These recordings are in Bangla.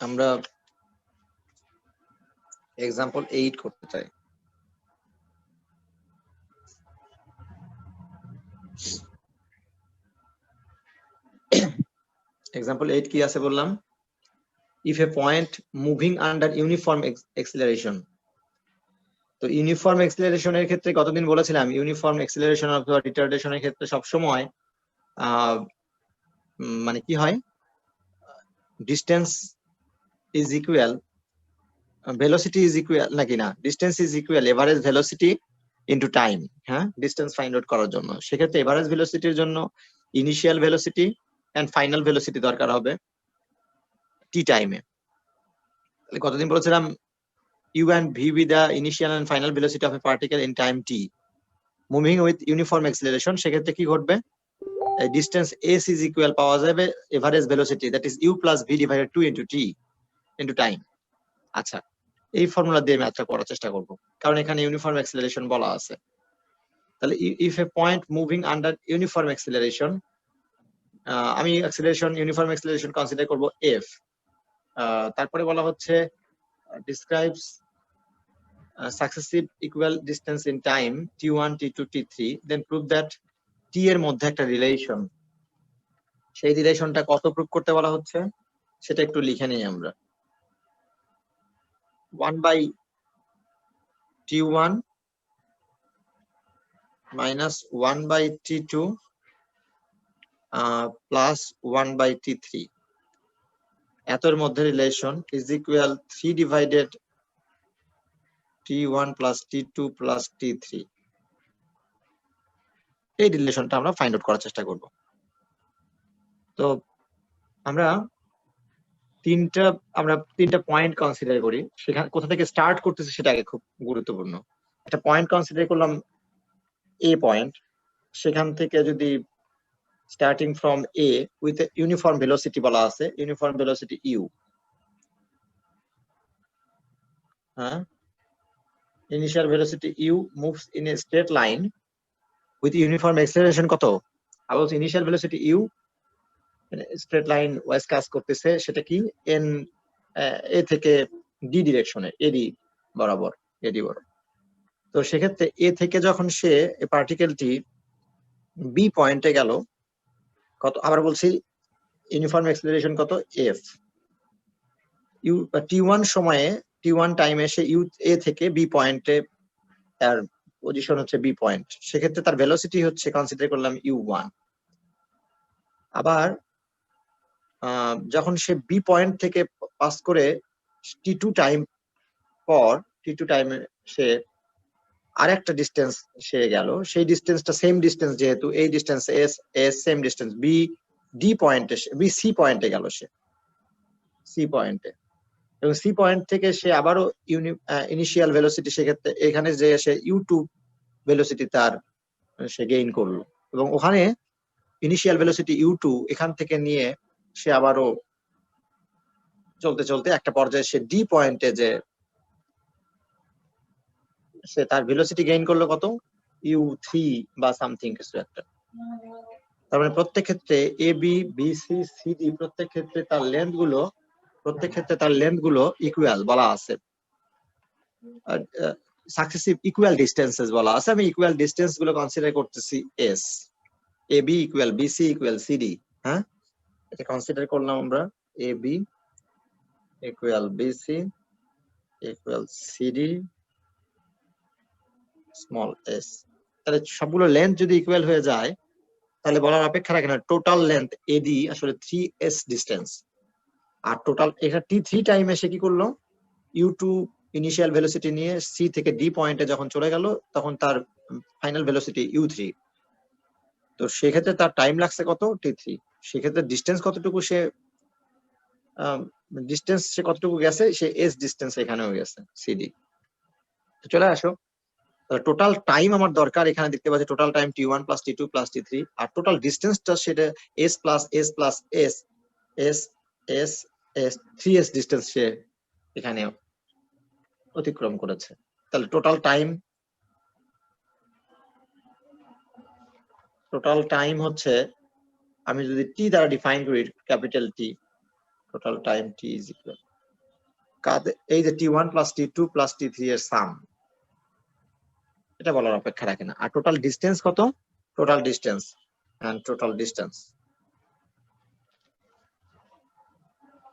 আমরা এক্সাম্পল 8 করতে চাই। এক্সাম্পল 8 কি আছে বললাম? If A point moving under uniform acceleration. তো ইউনিফর্ম এক্সিলারেশনের ক্ষেত্রে কতদিন বলেছিলাম, ইউনিফর্ম এক্সিলারেশন অথবা রিটার্ডেশনের ক্ষেত্রে সবসময় মানে কি হয়, distance is equal velocity is equal নাকি না, distance is equal average velocity into time. হ্যাঁ, ডিস্টেন্স ফাইন্ড আউট করার জন্য সেক্ষেত্রে এভারেজ ভেলোসিটির জন্য initial velocity and final velocity দরকার হবে টি টাইমে। তাহলে কতদিন বলেছিলাম, u and v be the initial and final velocity of a particle in time t moving with uniform acceleration। সেক্ষেত্রে কি ঘটবে, ডিস্টেন্স s is equal পাওয়া যাবে average velocity, that is u plus v divided 2 into t into time। আচ্ছা, এই ফর্মুলা দিয়ে ম্যাথটা করার চেষ্টা করব, কারণ এখানে ইউনিফর্ম অ্যাক্সিলারেশন বলা আছে। তাহলে if A point moving under uniform acceleration, আমি অ্যাক্সিলারেশন ইউনিফর্ম অ্যাক্সিলারেশন কনসিডার করব f। তারপরে বলা হচ্ছে describes successive equal distance in time t1 t2 t3, then prove that t এর মধ্যে একটা রিলেশন, সেই রিলেশনটা কত প্রুভ করতে বলা হচ্ছে সেটা একটু লিখে নিই আমরা। 1 by t1 minus 1 by t2 plus 1 by t3 এতর মধ্যে relation is equal 3 divided t1 plus t2 plus t3। এই রিলেশনটা আমরা ফাইন্ড আউট করার চেষ্টা করব। তো আমরা তিনটা পয়েন্ট কনসিডার করি, সেখানে কোথা থেকে স্টার্ট করতেছি সেটা আগে খুব গুরুত্বপূর্ণ। একটা পয়েন্ট কনসিডার করলাম এ পয়েন্ট, সেখান থেকে যদি starting from a with uniform velocity বলা আছে, ইউনিফর্ম ভেলোসিটি ইউ। হ্যাঁ, initial velocity U moves in a straight line with uniform acceleration কত, আবার initial velocity U straight line wise কাজ করতেছে, সেটা কি এন এ থেকে ডি ডিরেকশনে, এডি বরাবর, এডি বরাবর। তো সেক্ষেত্রে এ থেকে যখন সে পার্টিকেলটি বি পয়েন্টে গেল, কত, আবার বলছি ইউনিফর্ম অ্যাক্সিলারেশন কত, এফ। ইউ টি1 সময়ে, টি1 টাইমে সে ইউ এ থেকে বি পয়েন্টে, তার পজিশন হচ্ছে বি পয়েন্ট, সেক্ষেত্রে তার ভেলোসিটি হচ্ছে কনসিডার করলাম u1। আবার যখন সে বি পয়েন্ট থেকে পাস করে টি2 টাইম পর, টি2 টাইমে সে আরেকটা ডিস্টেন্স সে গেল, সেই ডিস্টেন্সটা সেম ডিস্টেন্স, যেহেতু এই distance S S same distance, B D পয়েন্টে, বি সি পয়েন্টে গেল, সে সি পয়েন্টে, এবং সি পয়েন্ট থেকে সে আবারও ইনিশিয়াল ভেলোসিটি, সেক্ষেত্রে এখানে যে সে u2 ভেলোসিটি তার সে গেইন করলো, এবং ওখানে ইনিশিয়াল ভেলোসিটি u2 এখান থেকে নিয়ে সে আবারও চলতে চলতে একটা পর্যায়ে সে ডি পয়েন্টে যে সে তার ভেলোসিটি গেইন করলো কত, u3 বা সামথিং কিছু একটা। তার মানে প্রত্যেক ক্ষেত্রে A B B C C D প্রত্যেক ক্ষেত্রে তার লেন্থ গুলো ইকুয়াল বলা আছে, সাকসেসিভ ইকুয়াল ডিস্টেন্সেস বলা আছে। আমি ইকুয়াল ডিস্টেন্স গুলো কনসিডার করতেছি S, A B equal B C equal C D. হ্যাঁ, এটা কনসিডার করলাম আমরা, A B equal B C equal C D small S. তাহলে সবগুলো লেন্থ যদি ইকুয়াল হয়ে যায়, তাহলে বলার অপেক্ষা রাখে না টোটাল লেন্থ এডি আসলে 3s ডিস্টেন্স। আর টোটাল এখানে টি3 টাইমে সে কি করলো, u2 ইনিশিয়াল ভেলোসিটি নিয়ে সি থেকে ডি পয়েন্টে যখন চলে গেল, তখন তার ফাইনাল ভেলোসিটি u3। তো সেক্ষেত্রে তার টাইম লাগছে কত, t3। সেক্ষেত্রে ডিস্টেন্স কতটুকু, সে কতটুকু গেছে, সে এস ডিস্টেন্স এখানেও গেছে, সিডি। তো চলে আসো, টোটাল টাইম আমার দরকার, এখানে দেখতে পাচ্ছি total time T one plus T two plus T three, আর টোটাল ডিস্টেন্সটা সেটা S plus S plus S S S S 3s distance সে এখানে অতিক্রম করেছে। তাহলে টোটাল হচ্ছে, আমি যদি টি দ্বারা ডিফাইন করি, capital T, total time T is equal এই যে T1 plus T2 plus T3 এর সাম, এটা বলার অপেক্ষা রাখে না। আর টোটাল ডিস্টেন্স কত? Total distance and total distance,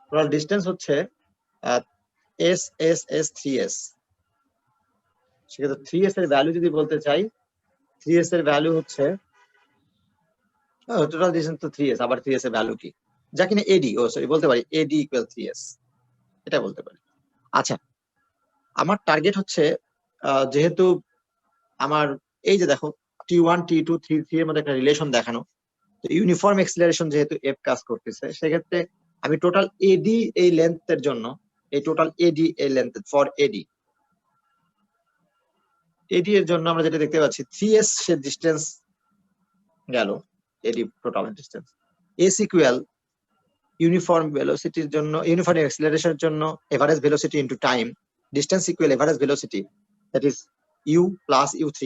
total distance হচ্ছে S S S 3S। সেক্ষেত্রে 3S এর ভ্যালু যদি বলতে চাই, 3S এর ভ্যালু হচ্ছে টোটাল ডিস্টেন্স তো 3S, আবার 3S এর ভ্যালু কি, যা কিনা AD, সরি বলতে পারি AD ইকুয়াল 3S, এটা বলতে পারি। আচ্ছা, আমার টার্গেট হচ্ছে যেহেতু আমার এই যে দেখো T1 T2 T3 এর মধ্যে একটা রিলেশন দেখানো, তো ইউনিফর্ম এক্সিলারেশন যেহেতু F কাজ করতেছে, সেক্ষেত্রে আমি টোটাল AD এই লেন্থের জন্য, এই টোটাল AD এই লেন্থ ফর AD এর জন্য আমরা যেটা দেখতে পাচ্ছি 3S সে ডিস্টেন্স গেল, AD total distance, S equal uniform ভেলোসিটির জন্য, ইউনিফর্ম অ্যাক্সিলারেশনের জন্য average velocity into time, distance equal average velocity, that is U plus U3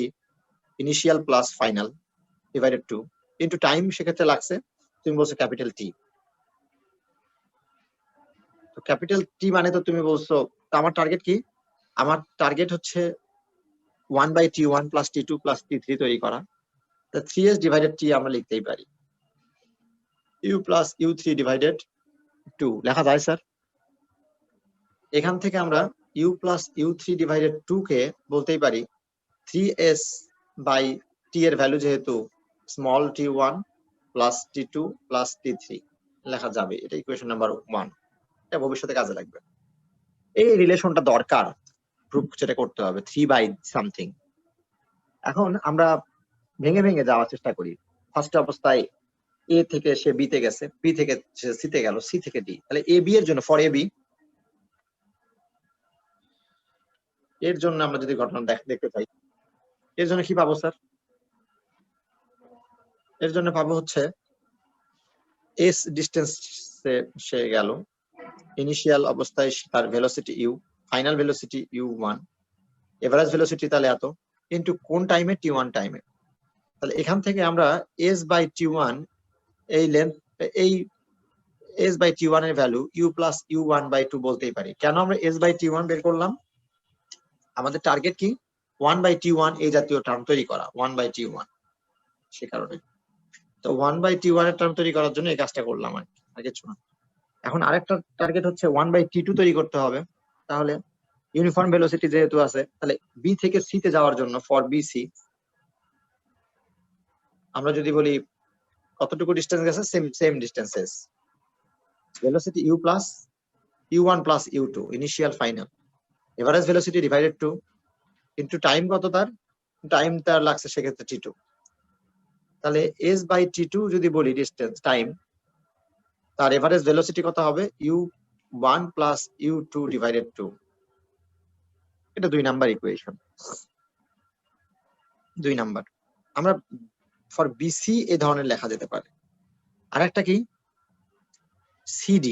initial plus final divided 2 into time, সেক্ষেত্রে লাগছে তুমি বলছো ক্যাপিটাল T। তো ক্যাপিটাল T মানে তো তুমি বলছো, তো আমার টার্গেট কি? আমার টার্গেট হচ্ছে 1/T1 plus T2 plus T3 তৈরি করা। তো 3S ডিভাইডেড T আমরা লিখতেই পারি U plus U3 ডিভাইডেড 2 লেখা যায় স্যার। এখান থেকে আমরা U plus U3 ডিভাইডেড 2 কে বলতেই পারি 3S বাই T এর ভ্যালু যেহেতু small T1 plus T2 plus T3 লেখা যাবে, এটা ইকুয়েশন নাম্বার 1, এটা ভবিষ্যতে কাজে লাগবে। এই রিলেশনটা দরকার, প্রুফ যেটা করতে হবে 3 বাই সামথিং। এখন আমরা ভেঙে ভেঙে যাওয়ার চেষ্টা করি। ফার্স্ট অবস্থায় A থেকে সে B তে গেছে, B থেকে সে C তে গেল, C থেকে D, তাহলে AB এর জন্য ফর AB এর জন্য আমরা যদি ঘটনা দেখতে চাই, এর জন্য কি পাবো স্যার? এর জন্য পাবো হচ্ছে S ডিস্টেন্স সে গেল, ইনিশিয়াল অবস্থায় তার velocity U, final velocity U1, average velocity তাহলে এত, ইনটু কোন টাইমে? T1 টাইমে। তাহলে এখান থেকে আমরা S বাই T1 এই লেন্থ, এই S বাই T1 এর ভ্যালু U প্লাস U1/2 বলতেই পারি। কেন আমরা S বাই T1 বের করলাম? আমাদের টার্গেট কি? 1/T1 এই জাতীয় টার্ম তৈরি করা, 1/T1, সে কারণে। তো 1/T1 এর টার্ম তৈরি করার জন্য এই কাজটা করলাম আর কিছু না। এখন আরেকটা টার্গেট হচ্ছে 1/T2 তৈরি করতে হবে। তাহলে ইউনিফর্ম ভেলোসিটি যেহেতু আছে, তাহলে B থেকে C তে যাওয়ার জন্য ফর BC আমরা যদি বলি কতটুকু ডিস্টেন্স গেছে, same distances, velocity U plus U1 plus U2 initial final, average velocity divided 2 into time, কত তার টাইম তার লাগছে সেক্ষেত্রে T2। তাহলে S বাই T2 যদি বলি ডিস্টেন্স টাইম, তার এভারেজ ভেলোসিটি কত হবে? U1 প্লাস U2 ডিভাইডেড 2, এটা 2 নাম্বার ইকুয়েশন। 2 নাম্বার আমরা ফর BC এই ধরনের লেখা যেতে পারে। আরেকটা কি? CD,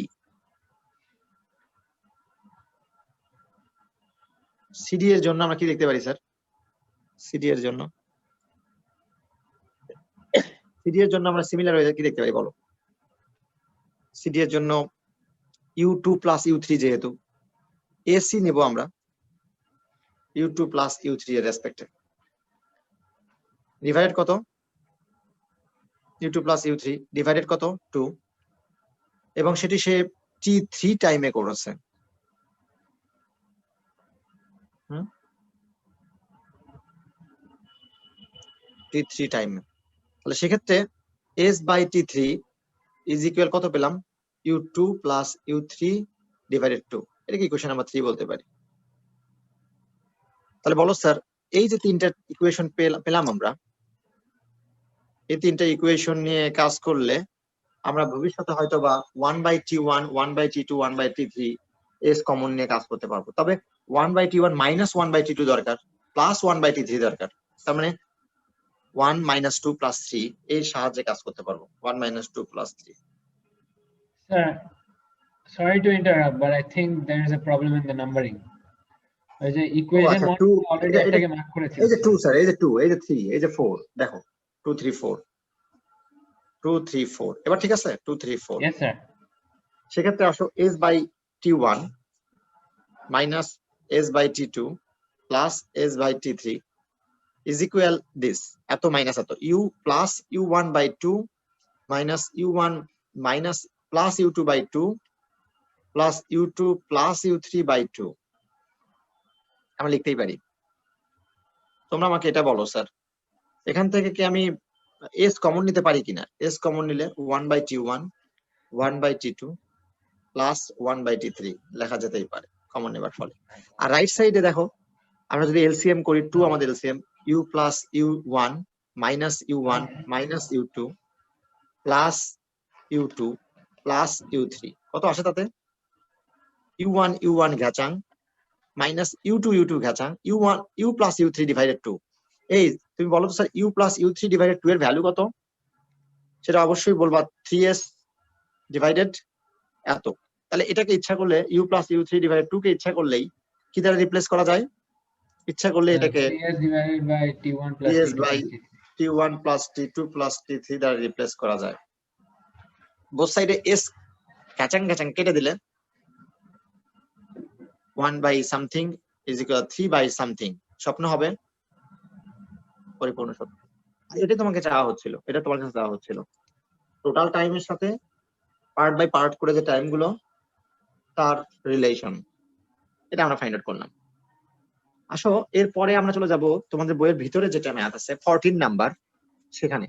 CD এর জন্য আমরা কি দেখতে পারি স্যার? CD এর জন্য আমরা সিমিলার হয়ে কি দেখতে পারি বলো? CD এর জন্য U2 প্লাস U3, যেহেতু AC নেব আমরা U2 প্লাস U3 এর রেসপেক্টে, ডিভাইডেড কত? U2 প্লাস U3 ডিভাইডেড কত? 2, এবং সেটি সে T3 টাইমে করেছে। T3 টাইমে, তাহলে সেক্ষেত্রে S by T3 is equal কত পেলাম? U2 প্লাস U3 ডিভাইডেড 2, এটাকে ইকুয়েশন নাম্বার 3 বলতে পারি। তাহলে বলো স্যার, এই যে তিনটা ইকুয়েশন পেলাম আমরা, এই তিনটা ইকুয়েশন নিয়ে কাজ করলে আমরা ভবিষ্যতে হয়তো বা 1/T1, 1/T2, 1/T3 S common নিয়ে কাজ করতে পারবো। তবে 1/T1 মাইনাস 1/T2 দরকার, প্লাস 1/T3 দরকার, তার মানে 1 minus 2 plus 3 এর সাহায্যে কাজ করতে পারবো। 1 minus 2 plus 3. Sir, sorry to interrupt, but I think there is a problem in the numbering. Is the equation 1 already এটাকে মার্ক করেছি। এই যে 2 স্যার, এই যে 2, এই যে 3, এই যে 4, দেখো 2 3 4, 2 3 4, এবার ঠিক আছে? 2 3 4, Yes sir. সেক্ষেত্রে আসো S by T1 minus s by t2 plus s by t3 is equal this এত minus এত u plus u1 by 2 minus u1 minus plus u2 by 2 plus u2 plus u3 by 2 আমরা লিখতেই পারি। তোমরা আমাকে এটা বলো স্যার, এখান থেকে কি আমি s কমন নিতে পারি কিনা? s কমন নিলে 1 by t1 1 by t2 plus 1 by t3 লেখা যেতেই পারে কমন নেবার ফলে। আর রাইট সাইডে দেখো, আমরা যদি এলসিএম করি 2 আমাদের LCM u plus u1 minus u1 minus u2 plus u2 plus u3 কত আসে তাতে? u1 u1 ঘাচাং মাইনাস u2 u2 ঘাচাং u1 u plus u3 divided 2। এই তুমি বলো তো sir u plus u3 divided 2 এর ভ্যালু কত? সেটা অবশ্যই বলবা 3s ডিভাইডেড এত। তাহলে এটাকে ইচ্ছা করলে u প্লাস u3 ডিভাইডেড 2 কে ইচ্ছা করলেই কি দ্বারা রিপ্লেস করা যায়? ইচ্ছা করলে এটাকে 3s divided by t1 plus 3s t2 by plus t3 t1 plus t2 plus t3 দ্বারা রিপ্লেস করা যায়। বোথ সাইডে s ঘাচাং ঘাচাং কেটে দিলে 1 by something is equal 3 by something স্বপ্ন হবে পরিপূর্ণ সত্য। এটা তোমাকে চাওয়া হচ্ছিল, এটা তোমার কাছে চাওয়া হচ্ছিল টোটাল টাইমের সাথে পার্ট বাই পার্ট করে যে টাইম গুলো তার রিলেশন, এটা আমরা ফাইন্ড আউট করলাম। আসো এরপরে আমরা চলে যাব তোমাদের বইয়ের ভিতরে যেটা ম্যাথ আছে 14 নাম্বার, সেখানে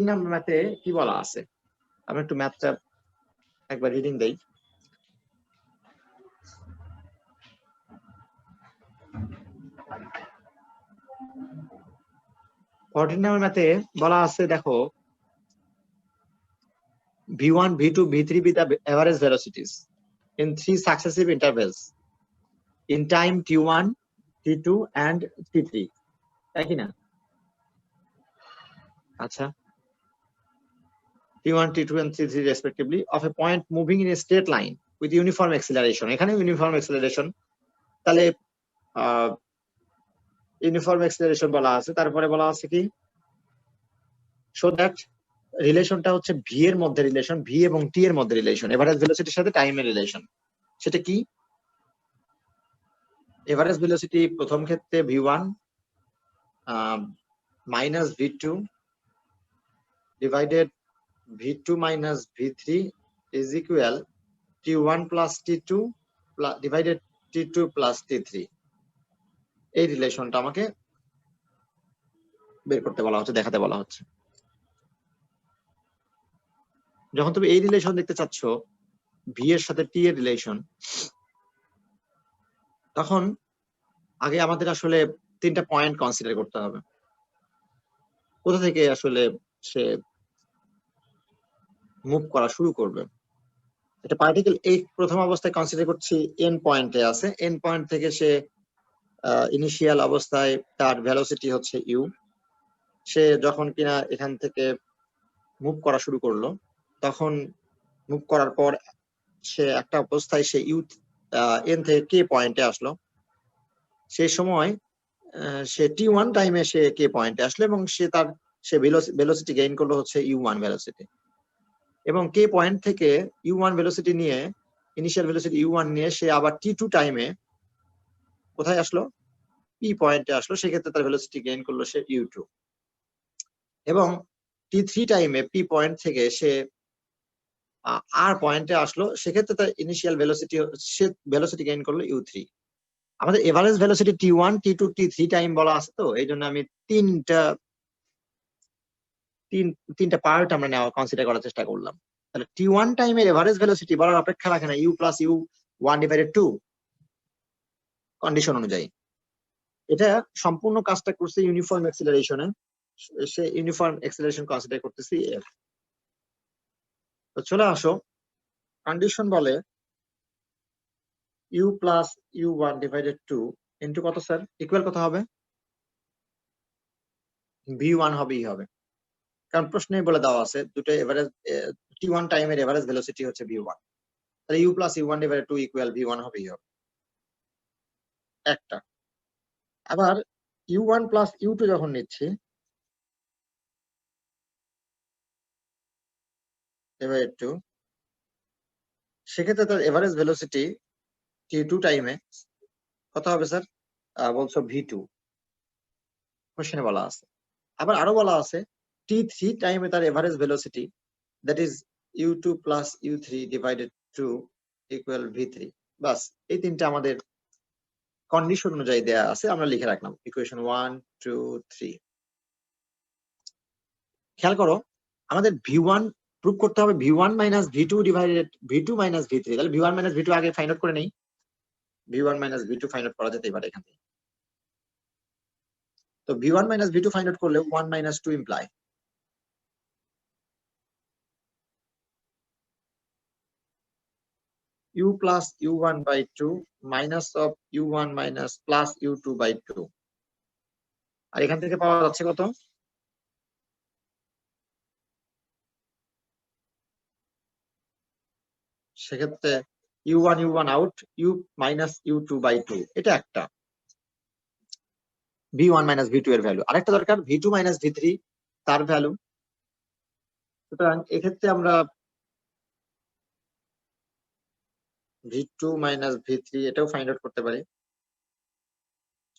নাম্বার ম্যাথে কি বলা আছে আমি একটু ম্যাথটা একবার রিডিং দেই। 14 নাম্বার ম্যাথে বলা আছে দেখো v1 v2 v3 with the average velocities in 3 successive intervals in time t1 t2 and t3 তাই কি না? আচ্ছা t1 t2 and t3 respectively of a point moving in a straight line with uniform acceleration। এখানে ইউনিফর্ম অ্যাক্সিলারেশন, তাহলে ইউনিফর্ম অ্যাক্সিলারেশন বলা আছে, তারপরে বলা আছে কি সো দ্যাট রিলেশনটা হচ্ছে ভি এর মধ্যে রিলেশন, ভি এবং টি এর মধ্যে রিলেশন, এভারেজ ভেলোসিটির সাথে টাইমের রিলেশন। সেটা কি? এভারেজ ভেলোসিটি প্রথম ক্ষেত্রে v1 minus v2 divided v2 minus v3 is equal t1 plus t2 divided t2 plus t3। এই রিলেশনটা আমাকে বের করতে বলা হচ্ছে, দেখাতে বলা হচ্ছে। যখন তুমি এই রিলেশন দেখতে চাচ্ছ ভি এর সাথে টি এর রিলেশন, তখন আগে আমাদের আসলে 3টা পয়েন্ট কনসিডার করতে হবে। কোথা থেকে আসলে সে মুভ করা শুরু করবে। এটা পার্টিকেল এই প্রথম অবস্থায় কনসিডার করছি এন পয়েন্টে আছে, এন পয়েন্ট থেকে সে ইনিশিয়াল অবস্থায় তার ভেলোসিটি হচ্ছে ইউ। সে যখন কিনা এখান থেকে মুভ করা শুরু করলো, তখন মুভ করার পর সে একটা অবস্থায় সে ইউ এন থেকে কে পয়েন্টে আসলো। সেই সময় সে t1 টাইমে সে কে পয়েন্টে আসলো এবং সে ভেলোসিটি গেইন করলো হচ্ছে u1 ভেলোসিটি, এবং কে পয়েন্ট থেকে u1 ভেলোসিটি নিয়ে ইনিশিয়াল ভেলোসিটি u1 নিয়ে সে আবার t2 টাইমে কোথায় আসলো? পি পয়েন্টে আসলো। সেক্ষেত্রে তার ভেলোসিটি গেইন করলো সে u2, এবং t3 টাইমে পি পয়েন্ট থেকে সে আর পয়েন্টে আসলো। সেক্ষেত্রে তার ইনিশিয়াল ভেলোসিটি সে ভেলোসিটি গেইন করলো u3। আমাদের average velocity t1 t2 t3 time বলা আছে, তো এই জন্য আমি তিনটা পার্ট আমরা নেওয়া কনসিডার করার চেষ্টা করলাম। তাহলে t1 টাইমের এভারেজ ভেলোসিটি বলার অপেক্ষা রাখে না u plus u1 divided 2 condition অনুযায়ী। এটা সম্পূর্ণ কাজটা করছে ইউনিফর্ম অ্যাক্সিলারেশনে, সে ইউনিফর্ম অ্যাক্সিলারেশন কনসিডার করতেছি এফ। তো চলে আসো, কন্ডিশন বলে u plus u1 divided 2 into কত স্যার? ইকুয়াল কত হবে? v1 হবে হবে, কারণ প্রশ্নে বলে দেওয়া আছে দুটো এভারেজ t1 টাইমের এভারেজ ভেলোসিটি হচ্ছে v1, তাহলে u plus u1 divided 2 equal v1 হবে হবে একটা। আবার u1 প্লাস u2 যখন নিচ্ছি, এবার একটু, সেক্ষেত্রে তার এভারেজ ভেলোসিটি t2 টাইমে কত হবে স্যার? বলছো v2 কোশ্চেনে বলা আছে। আবার আরো বলা আছে t3 টাইমে তার average velocity, that is u2 plus u3 divided 2 equal v3। বাস, এই তিনটা আমাদের কন্ডিশন অনুযায়ী দেয়া আছে, আমরা লিখে রাখলাম ইকুয়েশন 1 2 3। খেয়াল করো, আমাদের v1 প্রুভ করতে হবে v1 minus v2 divided v2 minus v3। তাহলে v1 মাইনাস v2 আগে ফাইন্ড আউট করে নেই। v1 minus v2 find out করা যেতে পারে এখান থেকে। তো v1 minus v2 find out করলে 1 minus 2 imply u plus u1 by 2 minus of u1 minus plus u2 by 2। আর এখান থেকে পাওয়া যাচ্ছে কত? সেক্ষেত্রে u1 u1 out, u minus u2 by 2, এটা একটা v1 minus v2 এর ভ্যালু। আরেকটা দরকার v2 minus v3 তার ভ্যালু। সুতরাং এক্ষেত্রে আমরা v2 minus v3 এটাও ফাইন্ড আউট করতে পারি।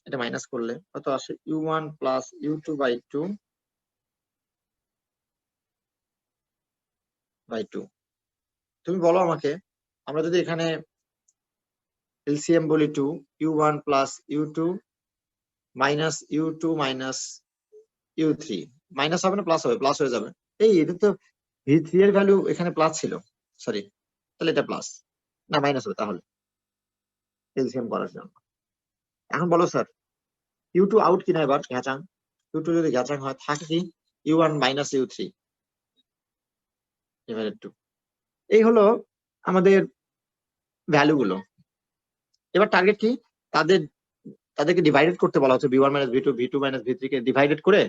এটা মাইনাস করলে কত আসে? u1 plus u2 by 2 by 2। তুমি বলো আমাকে, আমরা যদি এখানে এলসিএম বলি 2, u1 plus u2 minus u2 minus u3, minus হবে না প্লাস হবে? প্লাস হয়ে যাবে। এই এটা তো v3 এর ভ্যালু এখানে প্লাস ছিল, সরি, তাহলে এটা প্লাস না মাইনাস হবে তাহলে এলসিএম করার জন্য। এখন বলো স্যার u2 আউট কিনা এবার ঘ্যাচাং? u2 যদি ঘ্যাচাং হয় থাকে কি u1 মাইনাস u3 ডিভাইডেড 2। এই হলো আমাদের ভ্যালু গুলো। এবার টার্গেট কি? তাদেরকে ডিভাইডেড করতে বলা হচ্ছে, v1 minus v2 v2 minus v3 কে ডিভাইডেড করে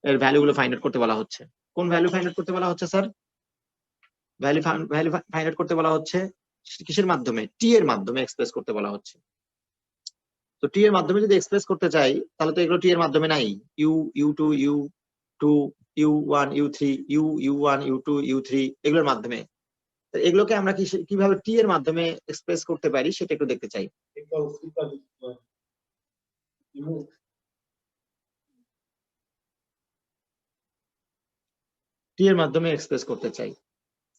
এর ভ্যালু গুলো ফাইন্ড আউট করতে বলা হচ্ছে। কোন ভ্যালু ফাইন্ড আউট করতে বলা হচ্ছে স্যার? ভ্যালু ফাইন্ড আউট করতে বলা হচ্ছে কিসের মাধ্যমে? টি এর মাধ্যমে এক্সপ্রেস করতে বলা হচ্ছে। তো টি এর মাধ্যমে যদি এক্সপ্রেস করতে চাই তাহলে তো এগুলো টি এর মাধ্যমে নাই। u2 u2 u1 u3 u1 u2 u3 এগুলোর মাধ্যমে। এগুলোকে আমরা কিভাবে টি এর মাধ্যমে এক্সপ্রেস করতে পারি সেটা একটু দেখতে চাই। টি এর মাধ্যমে এক্সপ্রেস করতে চাই,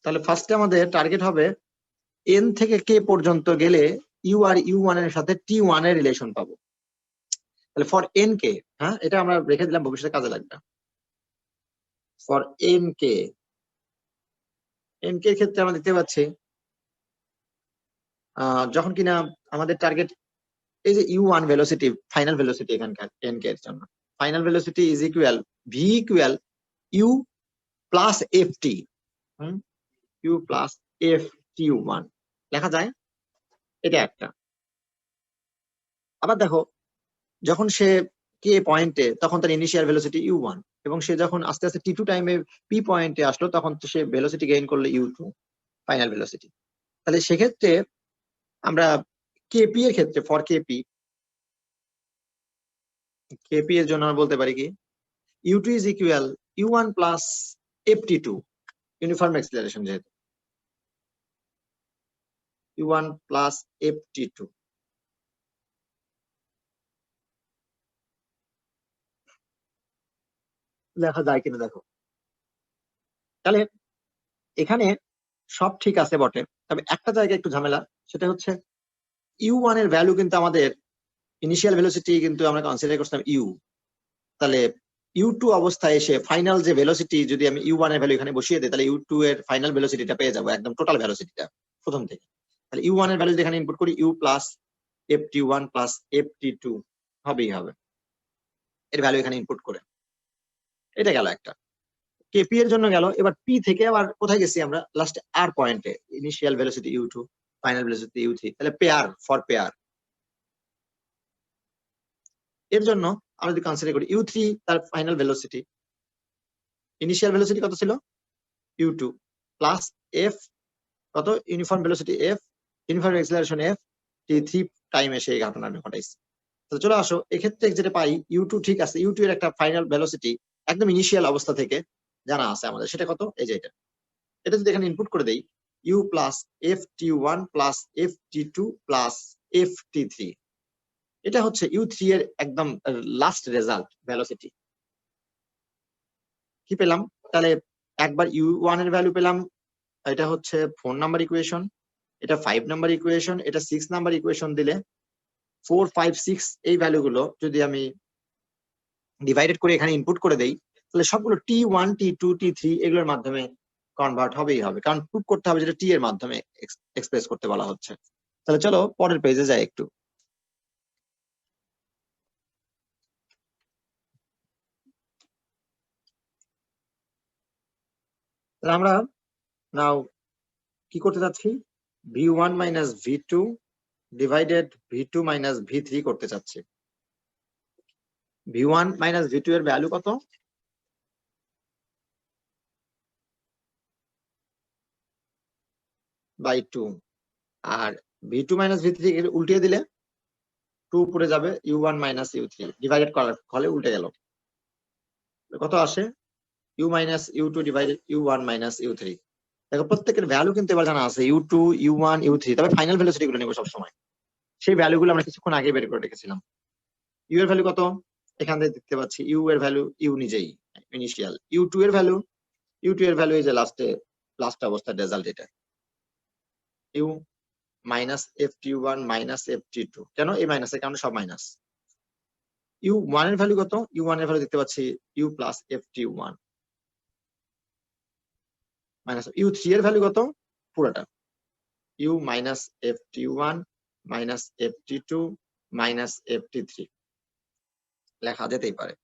তাহলে ফার্স্টে আমাদের টার্গেট হবে এন থেকে কে পর্যন্ত গেলে ইউ আর u1 এর সাথে t1 এর রিলেশন পাবো। তাহলে ফর এন কে, হ্যাঁ এটা আমরা রেখে দিলাম, ভবিষ্যতে কাজে লাগবে। ফর এন কে এর ক্ষেত্রে আমরা দেখতে পাচ্ছি যখন কিনা আমাদের টার্গেট এই যে u1 ভেলোসিটি, ফাইনাল ভেলোসিটি এখানকার এন কে এর জন্য final velocity is equal v equal u plus ft, u plus ft1 লেখা যায়, এটা একটা। আবার দেখো যখন সে কে পয়েন্টে তখন তার ইনিশিয়াল ভেলোসিটি u1, এবং সে যখন আস্তে আস্তে t2 টাইমে পি পয়েন্টে আসলো তখন তো সে ভেলোসিটি গেইন করলো u2 ফাইনাল ভেলোসিটি। তাহলে সেক্ষেত্রে আমরা কেপি এর ক্ষেত্রে ফর কেপি এর জন্য আমরা বলতে পারি কি u2 is equal u1 plus ft2, uniform acceleration যেহেতু u1 প্লাস ft2। লেখা যায় কিনা দেখো। তাহলে এখানে সব ঠিক আছে বটে, তবে একটা জায়গায় একটু ঝামেলা, সেটা হচ্ছে u1 এর ভ্যালু কিন্তু আমাদের ইনিশিয়াল ভেলোসিটি কিন্তু আমরা কনসিডার করছিলাম u, তাহলে u2 অবস্থায় এসে ফাইনাল যে ভেলোসিটি যদি আমি u1 এর ভ্যালু এখানে বসিয়ে দিই তাহলে u2 এর ফাইনাল ভেলোসিটিটা পেয়ে যাবো, একদম টোটাল ভেলোসিটিটা প্রথম থেকে। তাহলে u1 এর ভ্যালু যদি এখানে ইনপুট করি u plus ft1 plus ft2 হবেই হবে, এর ভ্যালু এখানে ইনপুট করে। এটা গেল একটা, কেপি এর জন্য গেল। এবার পি থেকে আবার কোথায় গেছি আমরা? লাস্টে আর পয়েন্টে initial velocity u2 final velocity u3, তাহলে পেয়ার ফর পেয়ার। এর জন্য আমরা যদি কনসিডার করি u3 তার ফাইনাল ভেলোসিটি, ইনিশিয়াল ভেলোসিটি কত ছিল u2 প্লাস f কত uniform velocity f, uniform acceleration f, t3 টাইমে সেই ঘটনাটা ঘটাইছে। তো তো চলে আসো, এক্ষেত্রে যেটা পাই u2 ঠিক আছে, u2 এর একটা ফাইনাল ভেলোসিটি একদম ইনিশিয়াল অবস্থা থেকে জানা আছে আমাদের, সেটা কত, এই যে এটা যদি এখানে ইনপুট করে দেই u plus ft1 plus ft2 plus ft3, এটা হচ্ছে u3 এর একদম লাস্ট রেজাল্ট ভেলোসিটি। কি পেলাম তাহলে, একবার u1 এর ভ্যালু পেলাম, এটা হচ্ছে 4 নাম্বার ইকুয়েশন, এটা 5 নাম্বার ইকুয়েশন, এটা 6 নাম্বার ইকুয়েশন দিলে 4, 5, 6 এই ভ্যালুগুলো যদি আমি ডিভাইডেড করে এখানে ইনপুট করে দেই, তাহলে সবগুলো t1 t2 t3 এগুলোর মাধ্যমে কনভার্ট হবেই হবে, কারণ প্রুভ করতে হবে যেটা t এর মাধ্যমে এক্সপ্রেস করতে বলা হচ্ছে। তাহলে চলো পরের পেজে যাই একটু। তাহলে আমরা নাও কি করতে যাচ্ছি, v1 minus v2 divided v2 minus v3 করতে চাচ্ছি। v1 মাইনাস v2 এর ভ্যালু কত, by 2, R v2 minus v3 উল্টিয়ে দিলে 2 উপরে যাবে, u1 মাইনাস u3 ডিভাইডেড করার ফলে উল্টে গেল, কত আসে u minus u2 divided u1 minus u3। দেখো প্রত্যেকের ভ্যালু কিন্তু এবার জানা আছে, u2 u1 u3, তবে ফাইনাল ভ্যালুসিটি গুলো নেব সবসময়, সেই ভ্যালুগুলো আমরা কিছুক্ষণ আগে বের করে রেখেছিলাম। u এর ভ্যালু কত, এখান থেকে দেখতে পাচ্ছি u এর ভ্যালু u নিজেই ইনিশিয়াল, u2 এর ভ্যালু এই যে লাস্ট অবস্থার রেজাল্ট, এটা u minus ft1 minus ft2, কেন এই মাইনাসের কারণে সব মাইনাস। u1 এর ভ্যালু কত, u1 এর ভ্যালু দেখতে পাচ্ছি u plus ft1 minus u3 এর ভ্যালু কত, পুরোটা u minus ft1 minus ft2 minus ft3 লেখা যেতেই পারে।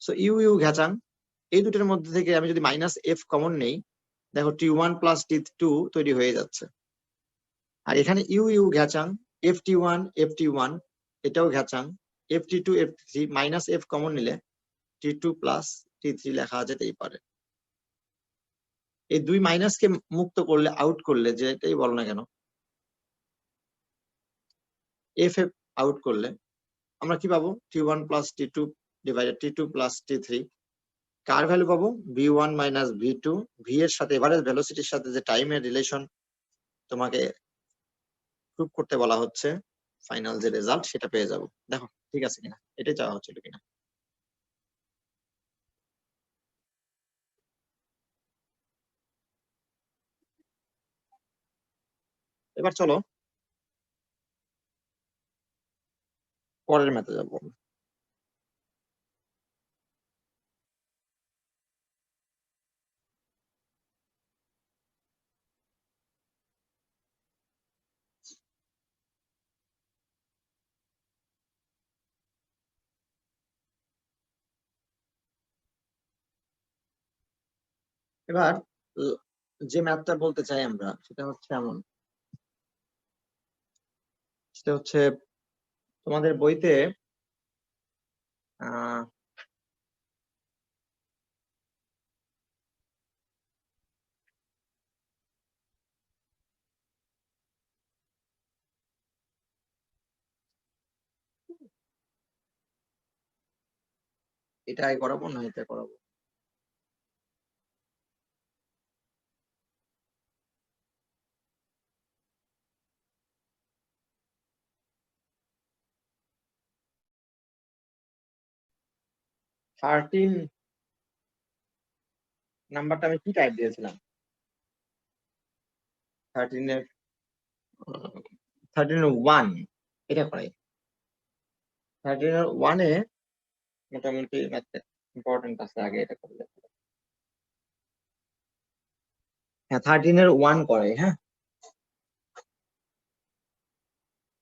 সো u ঘেচাং, এই দুটোর মধ্যে থেকে আমি যদি মাইনাস f কমন নেই, দেখো t1 প্লাস t2 তৈরি হয়ে যাচ্ছে, আর এখানে u ঘেচাং ft1 ft1 এটাও ঘেচাং, ft2 ft3 minus f common নিলে t2 প্লাস t3 লেখা যেতেই পারে। এই দুই মাইনাসকে মুক্ত করলে, আউট করলে, যেটাই বলো না কেন, f আউট করলে আমরা কি পাবো, t1 plus t2 divided t2 plus t3, কার ভ্যালু পাবো, v1 মাইনাস v2, v এর সাথে এভারেজ ভেলোসিটির সাথে যে টাইমের রিলেশন তোমাকে প্রুভ করতে বলা হচ্ছে, ফাইনাল যে রেজাল্ট সেটা পেয়ে যাবো। দেখো ঠিক আছে কিনা, এটাই চাওয়া হচ্ছিল কিনা। এবার চলো পরের ম্যাথে যাবো। এবার যে ম্যাথটা বলতে চাই আমরা, সেটা হচ্ছে এমন, সেটা হচ্ছে তোমাদের বইতে এটা করাবো না এটা করাবো, থার্টিন নাম্বারটা আমি কি টাইপ দিয়েছিলাম, 13-1 এটা করাই। 13-1 মোটামুটি ইম্পর্টেন্ট আছে, আগে এটা করলে। হ্যাঁ 13-1 করাই, হ্যাঁ।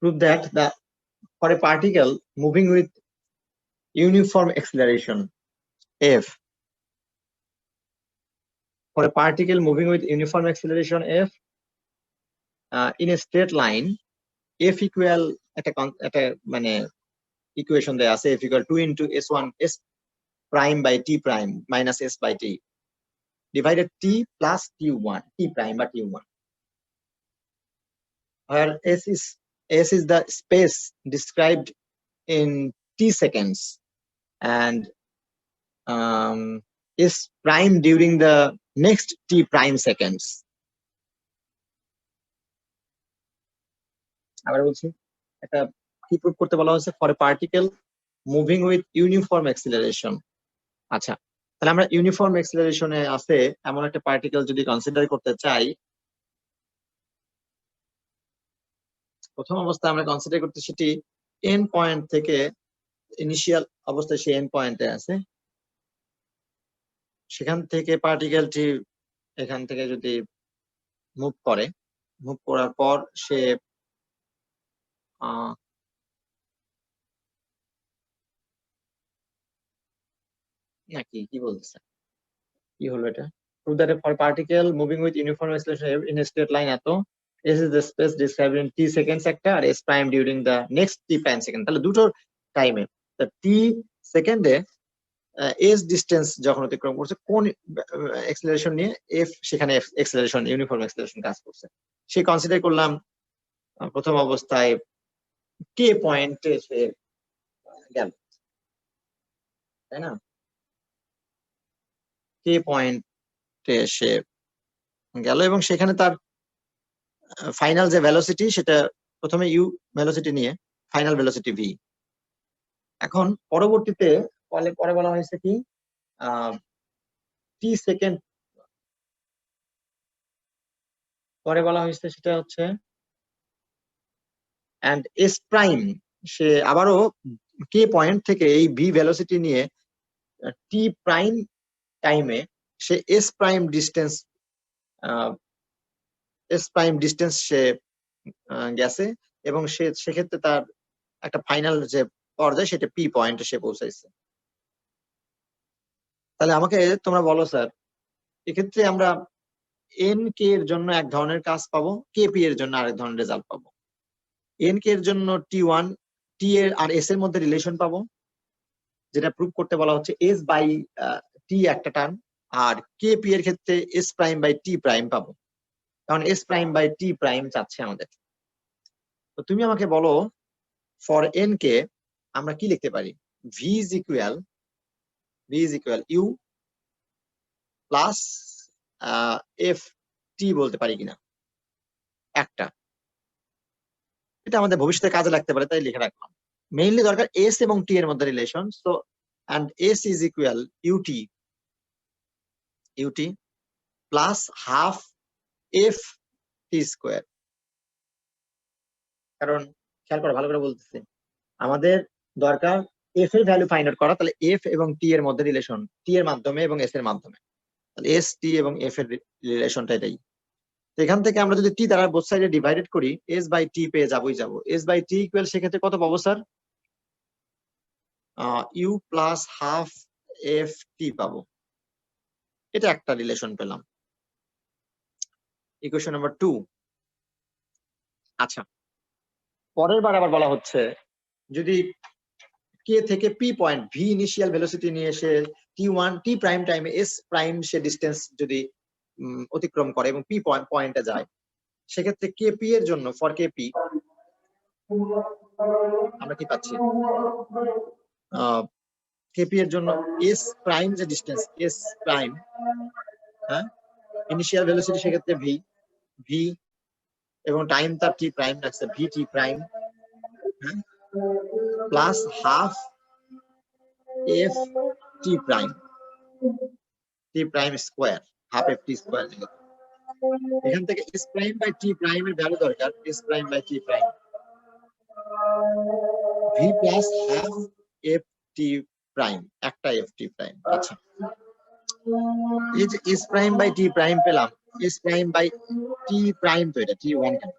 prove that for a particle moving with uniform acceleration f, for a particle moving with uniform acceleration f in a straight line, f equal একটা মানে ইকুয়েশন দেয়া আছে, f equal 2 into s1 s prime by t prime minus s by t divided t plus t1 t prime by t1, where s is the space described in t seconds and s prime during the next t prime seconds. আবার বলছি, একটা কি প্রুভ করতে বলা হয়েছে? For a particle moving with uniform acceleration. আচ্ছা, তাহলে আমরা ইউনিফর্ম অ্যাক্সিলারেশনে আছে এমন একটা পার্টিকেল যদি কনসিডার করতে চাই, প্রথম অবস্থায় আমরা কনসিডার করতে সেটি এন পয়েন্ট থেকে ইনিশিয়াল অবস্থায় সে এন পয়েন্টে আছে, সেখান থেকে পার্টিকেলটি এখান থেকে যদি মুভ করে, মুভ করার পর সে নাকি কি বলতেছে, কি হলো এটা? Prove that for particle moving with uniform acceleration in a straight line এত s is the space described in t seconds একটা আর s prime during the next t prime second। তাহলে দুটো টাইমে t সেকেন্ডে s ডিস্টেন্স যখন অতিক্রম করছে কোন অ্যাক্সিলারেশন নিয়ে f সেখানে অ্যাক্সিলারেশন ইউনিফর্ম অ্যাক্সিলারেশন কাজ করছে, সে কনসিডার করলাম প্রথম অবস্থায় k পয়েন্টে সে গেল, তাই না? k পয়েন্টে সে গেল এবং সেখানে তার ফাইনাল যে ভেলোসিটি সেটা প্রথমে ইউ ভেলোসিটি নিয়ে ফাইনাল ভেলোসিটি ভি। এখন পরবর্তীতে পরে বলা হয়েছে কি টি সেকেন্ড পরে বলা হয়েছে সেটা হচ্ছে এন্ড এস প্রাইম, সে আবারও কে পয়েন্ট থেকে এই ভি ভেলোসিটি নিয়ে টি প্রাইম টাইমে সে এস প্রাইম ডিস্টেন্স সে গেছে এবং সেক্ষেত্রে তার একটা ফাইনাল যে পর্যায়ে সেটা পি পয়েন্টে সে পৌঁছাইছে। তাহলে আমাকে তোমরা বলো স্যার, এক্ষেত্রে আমরা এন কে এর জন্য এক ধরনের কাজ পাবো, কে পি এর জন্য আরেক ধরনের রেজাল্ট পাবো। এন কে এর জন্য টি ওয়ান টি এর আর এস এর মধ্যে রিলেশন পাবো, যেটা প্রুভ করতে বলা হচ্ছে এস বাই টি একটা টার্ম, আর কে পি এর ক্ষেত্রে S prime by T prime পাবো, কারণ S prime by T prime চাচ্ছে আমাদের। তো তুমি আমাকে বলো ফর এন কে আমরা কি লিখতে পারি? V is equal U plus F T বলতে পারি কিনা একটা, এটা আমাদের ভবিষ্যতে কাজে লাগতে পারে তাই লিখে রাখলাম। মেইনলি দরকার এস এবং টি এর মধ্যে রিলেশন, so and S is equal U T plus half F T square. কারণ খেয়াল করো, ভালো করে বলতেছি, আমাদের দরকার এফ এর ভ্যালু ফাইন্ড আউট করা, তাহলে এফ এবং টি এর মধ্যে রিলেশন টি এর মাধ্যমে এবং এস এর মাধ্যমে, তাহলে এস টি এবং এফ এর রিলেশনটা এটাই। তো এখান থেকে আমরা যদি টি দ্বারা বোথ সাইডে ডিভাইডেড করি এস বাই টি পেয়ে যাবো এস বাই টি ইকুয়াল সেক্ষেত্রে কত পাবো sir? U plus half F T পাবো, এটা একটা রিলেশন পেলাম, ইকুয়েশন নাম্বার 2। আচ্ছা, পরের বার আবার বলা হচ্ছে যদি কে থেকে P point V initial velocity নিয়ে এসে টি ওয়ান টি প্রাইম টাইমে এস প্রাইম সে ডিস্টেন্স যদি অতিক্রম করে এবং পি পয়েন্টে যায়, সেক্ষেত্রে কে পি এর জন্য ফর কে পি আমরা কি পাচ্ছি? কেপি এর জন্য এস প্রাইম যে ডিস্টেন্স এস প্রাইম, হ্যাঁ, ইনিশিয়াল ভেলোসিটি সেক্ষেত্রে ভি এবং টাইম তার টি প্রাইম রাখছে ভি টি প্রাইম, হ্যাঁ, plus half F T prime square, half F T square. এখান থেকে S prime by T prime এর ভ্যালু দরকার, S prime by T prime V plus half F T prime, একটা এফ টি প্রাইম। আচ্ছা, এই যে S prime by T prime পেলাম, S prime by T prime তো এটা টি ওয়ান কেন,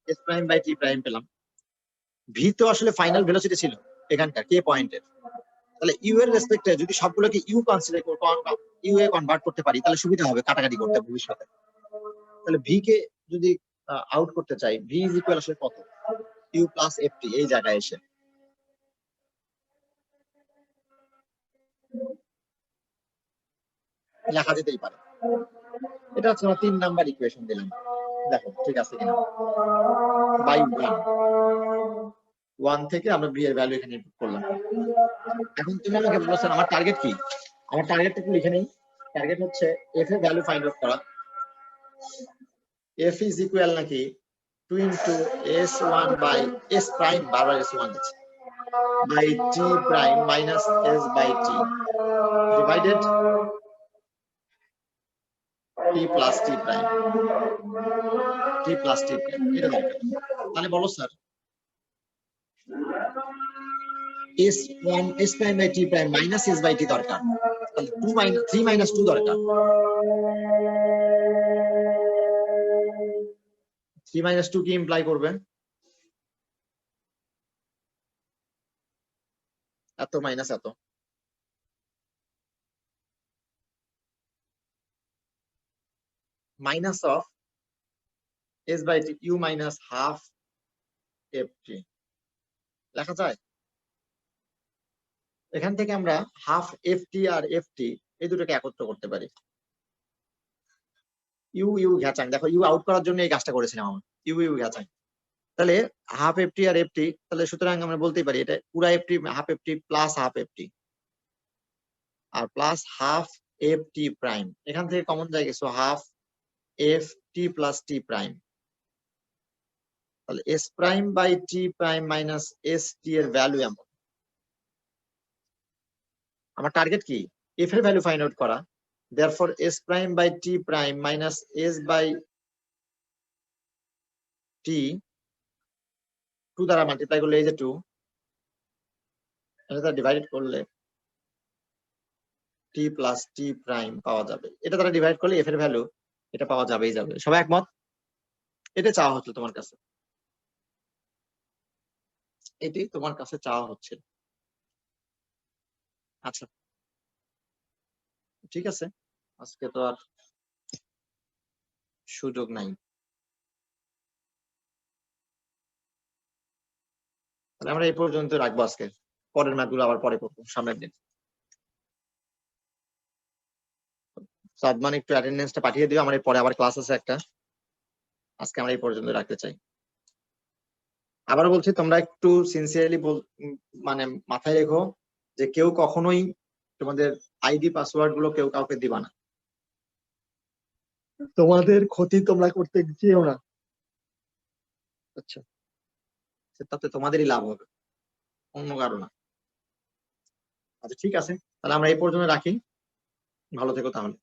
S prime by T prime পেলাম। ভি তো আসলে ফাইনাল ভেলোসিটি ছিল এখানকার কে পয়েন্টের, তাহলে ইউ এর রেসপেক্টে যদি সবগুলোকে U consider U A convert করতে পারি তাহলে সুবিধা হবে কাটাকাটি করতে ভবিষ্যতে। তাহলে ভি কে যদি আউট করতে চাই, ভি ইজ ইকুয়াল আসলে কত? ইউ প্লাস এফ টি, এই জায়গায় এসে লেখা যেতেই পারে। এটা হচ্ছে 3 নাম্বার ইকুয়েশন দিলাম, দেখো ঠিক আছে কিনা। বাই 1 1 থেকে আমরা b এর ভ্যালু এখানে ইনপুট করলাম। এখন তুমি আমাকে বলো স্যার আমার টার্গেট কি? আমার টার্গেটটা একটু লিখে নেই। টার্গেট হচ্ছে f এর ভ্যালু ফাইন্ড আউট করা। f is equal নাকি 2 into s1 by s prime বারবার s1 আছে by t prime minus s by t divided t plus t prime এটা দরকার। তাহলে বলো sir s1 s prime by t prime minus s by t দরকার, তাহলে 3 minus 2 দরকার। 3 minus 2 কি ইমপ্লাই করবে? এত মাইনাস এত, minus of s by t u minus half ft লেখা যায়। এখান থেকে আমরা হাফ ft আর ft এই দুটোকে একত্র করতে পারি। ইউ ইউ ঘ্যাচাং, দেখো ইউ আউট করার জন্য এই কাজটা করেছিলাম আমরা, ইউ ইউ ঘ্যাচাং। তাহলে হাফ ft আর ft, তাহলে সুতরাং আমরা বলতেই পারি এটা পুরা ft half ft plus half ft আর প্লাস হাফ ft প্রাইম। এখান থেকে কমন যায় গেছে half ft plus t prime. তাহলে s prime by t prime minus s t এর ভ্যালু এমন। আমার টার্গেট কি? f এর ভ্যালু ফাইন্ড আউট করা। therefore s prime by t prime minus s by t 2 দ্বারা মাল্টিপ্লাই করলে এই যে 2, এটা ডিভাইড করলে t প্লাস t প্রাইম পাওয়া যাবে। এটা দ্বারা ডিভাইড করলে f এর ভ্যালু এটা পাওয়া যাবেই যাবে। সবাই একমত? এটা চাওয়া হচ্ছে তোমার কাছে, এটাই তোমার কাছে চাওয়া হচ্ছে। আচ্ছা ঠিক আছে, আজকে তো আর সুযোগ নাই, তাহলে আমরা এই পর্যন্ত রাখবো আজকে। পরের ম্যাথগুলো আবার পরে করবো সামনের দিন। সাদমান একটু অ্যাটেন্ডেন্সটা পাঠিয়ে দিও, আমার পরে আবার ক্লাস আছে একটা। আজকে আমরা এই পর্যন্ত রাখতে চাই। আবার বলছি তোমরা একটু সিনসিয়ারলি মানে মাথায় রেখো যে কেউ কখনোই তোমাদের আইডি পাসওয়ার্ড গুলো কেউ কাউকে দিবা না। তোমাদের ক্ষতি তোমরা করতে যেও না, আচ্ছা তাতে তোমাদেরই লাভ হবে, অন্য কারো না। আচ্ছা ঠিক আছে, তাহলে আমরা এই পর্যন্ত রাখি। ভালো থেকো তাহলে।